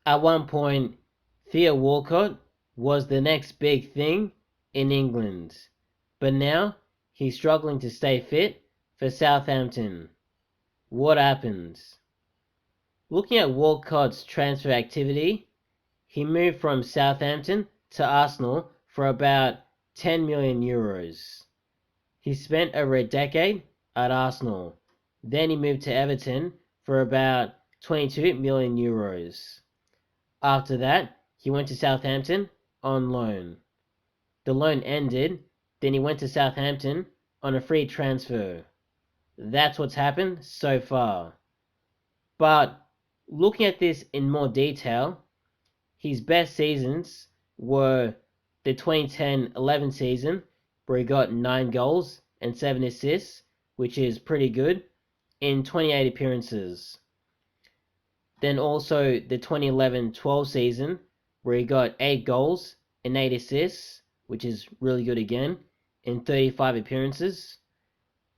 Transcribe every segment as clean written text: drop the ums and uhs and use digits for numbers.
At one point, Theo Walcott was the next big thing in England, but now he's struggling to stay fit for Southampton. What happened? Looking at Walcott's transfer activity, he moved from Southampton to Arsenal for about 10 million euros. He spent over a decade at Arsenal. Then he moved to Everton for about 22 million euros. After that, he went to Southampton on loan. The loan ended, then he went to Southampton on a free transfer. That's what's happened so far. But looking at this in more detail, his best seasons were the 2010-11 season, where he got 9 goals and 7 assists, which is pretty good, in 28 appearances. Then also the 2011-12 season, where he got 8 goals and 8 assists, which is really good again, in 35 appearances.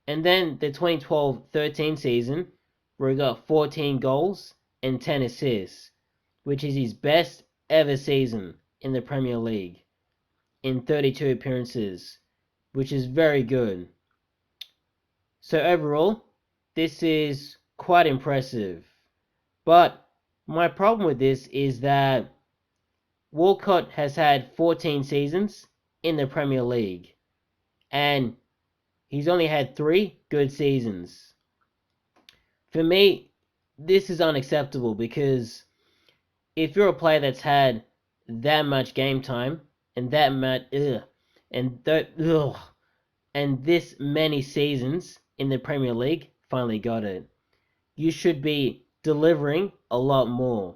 And then the 2012-13 season, where he got 14 goals and 10 assists, which is his best ever season in the Premier League, in 32 appearances, which is very good. So overall, this is quite impressive. But my problem with this is that Walcott has had 14 seasons in the Premier League, and he's only had 3 good seasons. For me, this is unacceptable because if you're a player that's had that much game time and that much and this many seasons in the Premier League, finally got it, you should be delivering a lot more.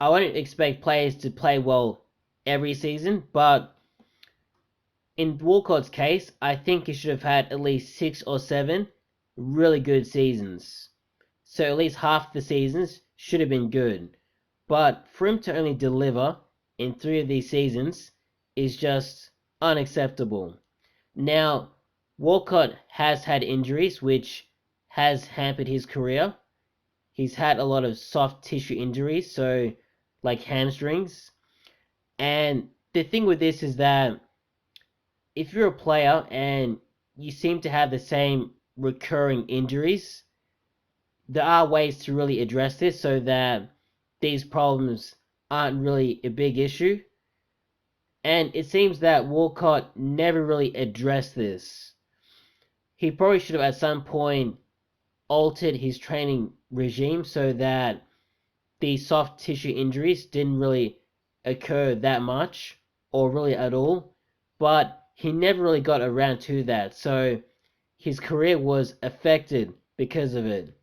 I wouldn't expect players to play well every season, but in Walcott's case, I think he should have had at least 6 or 7 really good seasons. So at least half the seasons should have been good. But for him to only deliver in 3 of these seasons is just unacceptable. Now, Walcott has had injuries, which has hampered his career. He's had a lot of soft tissue injuries, so like hamstrings. And the thing with this is that if you're a player and you seem to have the same recurring injuries, there are ways to really address this so that these problems aren't really a big issue. And it seems that Walcott never really addressed this. He probably should have at some point altered his training regime so that these soft tissue injuries didn't really occur that much or really at all. But he never really got around to that, so his career was affected because of it.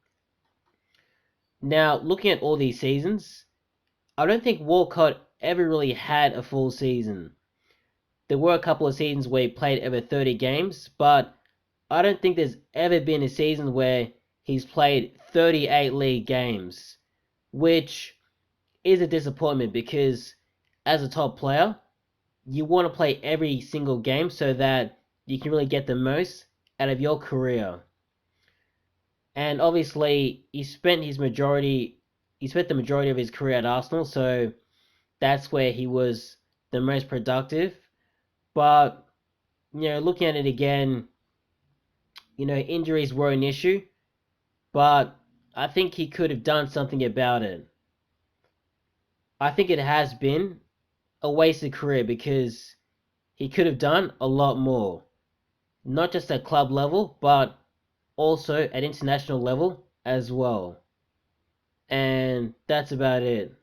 Now, looking at all these seasons, I don't think Walcott ever really had a full season. There were a couple of seasons where he played over 30 games, but I don't think there's ever been a season where he's played 38 league games, which is a disappointment because as a top player, you want to play every single game so that you can really get the most out of your career. And obviously, he spent the majority of his career at Arsenal, so that's where he was the most productive. But looking at it again, injuries were an issue, but I think he could have done something about it. I think it has been a wasted career because he could have done a lot more, not just at club level, but also at international level as well. And that's about it.